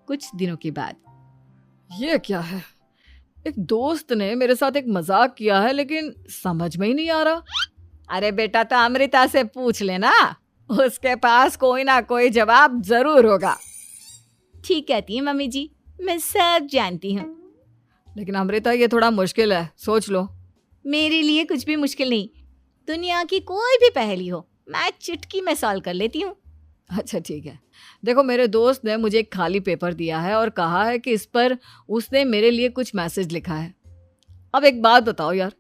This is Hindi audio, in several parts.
कुछ दिनों के बाद। ये क्या है? एक दोस्त ने मेरे साथ एक मजाक किया है, लेकिन समझ में ही नहीं आ रहा। अरे बेटा, तो अमृता से पूछ लेना, उसके पास कोई ना कोई जवाब जरूर होगा। ठीक कहती है मम्मी जी, मैं सब जानती हूँ। लेकिन अमृता, ये थोड़ा मुश्किल है, सोच लो। मेरे लिए कुछ भी मुश्किल नहीं। दुनिया की कोई भी पहेली हो, मैं चुटकी में सॉल्व कर लेती हूँ। अच्छा ठीक है। देखो, मेरे दोस्त ने मुझे एक खाली पेपर दिया है और कहा है कि इस पर उसने मेरे लिए कुछ मैसेज लिखा है। अब एक बात बताओ यार,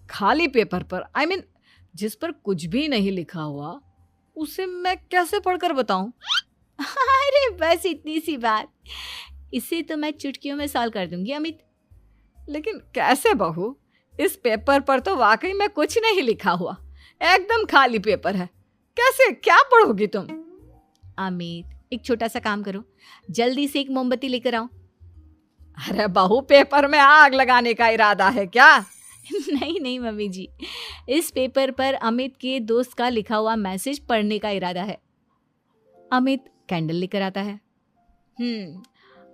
खाली पेपर पर, जिस पर कुछ भी नहीं लिखा हुआ, उसे मैं कैसे पढ़कर बताऊं? अरे बस इतनी सी बात, इसे तो मैं चुटकियों में सॉल्व कर दूंगी अमित। लेकिन कैसे बहू? इस पेपर पर तो वाकई में कुछ नहीं लिखा हुआ, एकदम खाली पेपर है। कैसे, क्या पढ़ोगी तुम? अमित, एक छोटा सा काम करो, जल्दी से एक मोमबत्ती लेकर आओ। अरे बहू, पेपर में आग लगाने का इरादा है क्या? नहीं नहीं मम्मी जी, इस पेपर पर अमित के दोस्त का लिखा हुआ मैसेज पढ़ने का इरादा है। अमित कैंडल लेकर आता है।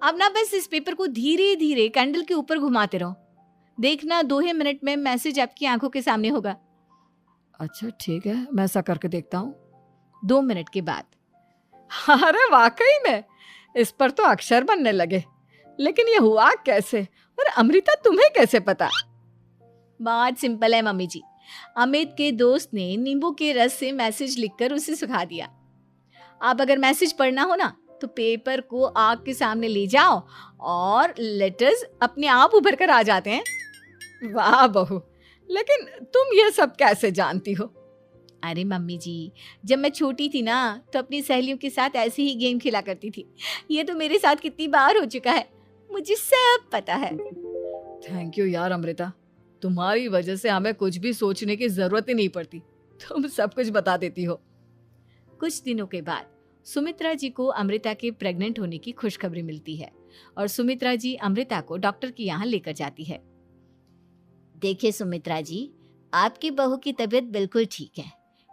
अब ना बस इस पेपर को धीरे धीरे कैंडल के ऊपर घुमाते रहो, देखना 2 ही मिनट में मैसेज आपकी आंखों के सामने होगा। अच्छा ठीक है, मैं ऐसा करके देखता हूँ। 2 मिनट के बाद। अरे वाकई में इस पर तो अक्षर बनने लगे, लेकिन ये हुआ कैसे? और अमृता, तुम्हें कैसे पता? बहुत सिंपल है मम्मी जी, अमित के दोस्त ने नींबू के रस से मैसेज लिखकर उसे सुखा दिया। अब अगर मैसेज पढ़ना हो ना, तो पेपर को आग के सामने ले जाओ और लेटर्स अपने आप उभर कर आ जाते हैं। वाह बहू, लेकिन तुम ये सब कैसे जानती हो? अरे मम्मी जी, जब मैं छोटी थी ना, तो अपनी सहेलियों के साथ ऐसे ही गेम खेला करती थी। ये तो मेरे साथ कितनी बार हो चुका है, मुझे सब पता है। थैंक यू यार अमृता, तुम्हारी वजह से हमें कुछ भी सोचने की जरूरत ही नहीं पड़ती, तुम सब कुछ बता देती हो। कुछ दिनों के बाद सुमित्रा जी को अमृता के प्रेग्नेंट होने की खुशखबरी मिलती है और सुमित्रा जी अमृता को डॉक्टर के यहाँ लेकर जाती है। देखिए सुमित्रा जी, आपकी बहू की तबीयत बिल्कुल ठीक है,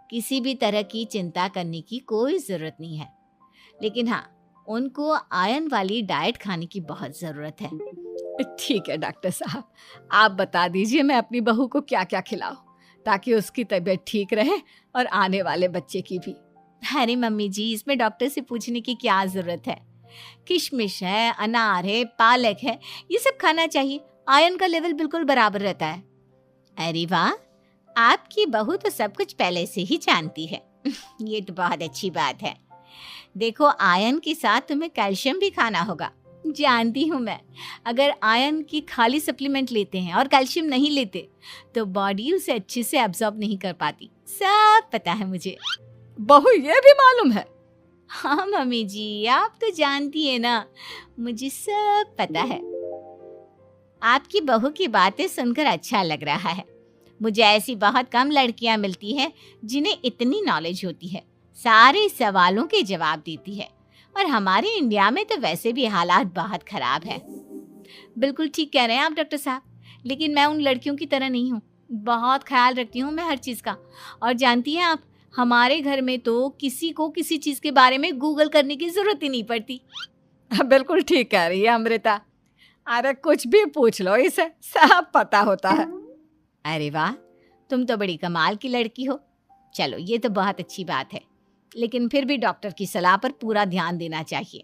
किसी भी तरह की चिंता करने की कोई जरूरत नहीं है। लेकिन हाँ, उनको आयरन वाली डाइट खाने की बहुत जरूरत है। ठीक है डॉक्टर साहब, आप बता दीजिए मैं अपनी बहू को क्या क्या खिलाऊं, ताकि उसकी तबीयत ठीक रहे और आने वाले बच्चे की भी। अरे मम्मी जी, इसमें डॉक्टर से पूछने की क्या जरूरत है। किशमिश है, अनार है, पालक है, ये सब खाना चाहिए, आयरन का लेवल बिल्कुल बराबर रहता है। अरे वाह, आपकी बहू तो सब कुछ पहले से ही जानती है। ये तो बहुत अच्छी बात है। देखो, आयरन के साथ तुम्हें कैल्शियम भी खाना होगा। जानती हूँ मैं, अगर आयरन की खाली सप्लीमेंट लेते हैं और कैल्शियम नहीं लेते, तो बॉडी उसे अच्छे से एब्जॉर्ब नहीं कर पाती। सब पता है मुझे। बहू, ये भी मालूम है? हाँ मम्मी जी, आप तो जानती है ना, मुझे सब पता है। आपकी बहू की बातें सुनकर अच्छा लग रहा है। मुझे ऐसी बहुत कम लड़कियां मिलती हैं जिन्हें इतनी नॉलेज होती है, सारे सवालों के जवाब देती है। और हमारे इंडिया में तो वैसे भी हालात बहुत खराब है। बिल्कुल ठीक कह रहे हैं आप डॉक्टर साहब, लेकिन मैं उन लड़कियों की तरह नहीं हूँ। बहुत ख्याल रखती हूँ मैं हर चीज़ का। और जानती हैं आप, हमारे घर में तो किसी को किसी चीज़ के बारे में गूगल करने की ज़रूरत ही नहीं पड़ती। बिल्कुल ठीक कह रही है अमृता, अरे कुछ भी पूछ लो, इसे सब पता होता है। अरे वाह, तुम तो बड़ी कमाल की लड़की हो। चलो, ये तो बहुत अच्छी बात है, लेकिन फिर भी डॉक्टर की सलाह पर पूरा ध्यान देना चाहिए।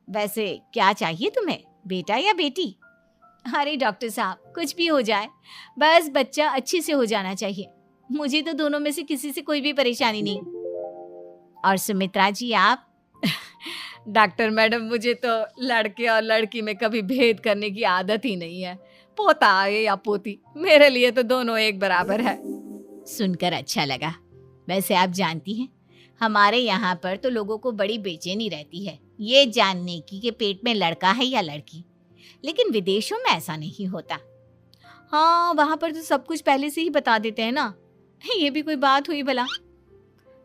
वैसे क्या चाहिए तुम्हें, बेटा या बेटी? अरे डॉक्टर साहब, कुछ भी हो जाए, बस बच्चा अच्छे से हो जाना चाहिए। मुझे तो दोनों में से किसी से कोई भी परेशानी नहीं। और सुमित्रा जी, आप? डॉक्टर मैडम, मुझे तो लड़के और लड़की में कभी भेद करने की आदत ही नहीं है। पोता आए या पोती, मेरे लिए तो दोनों एक बराबर है। सुनकर अच्छा लगा। वैसे आप जानती हैं, हमारे यहाँ पर तो लोगों को बड़ी बेचैनी रहती है ये जानने की कि पेट में लड़का है या लड़की, लेकिन विदेशों में ऐसा नहीं होता। हाँ, वहाँ पर तो सब कुछ पहले से ही बता देते हैं ना। ये भी कोई बात हुई भला?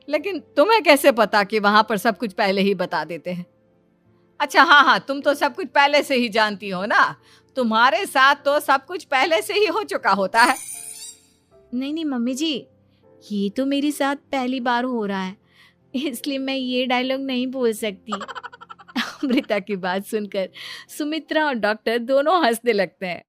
लेकिन तुम्हें कैसे पता कि वहां पर सब कुछ पहले ही बता देते हैं? अच्छा हाँ, तुम तो सब कुछ पहले से ही जानती हो ना, तुम्हारे साथ तो सब कुछ पहले से ही हो चुका होता है। नहीं मम्मी जी, ये तो मेरे साथ पहली बार हो रहा है, इसलिए मैं ये डायलॉग नहीं बोल सकती। अमृता की बात सुनकर सुमित्रा और डॉक्टर दोनों हंसने लगते हैं।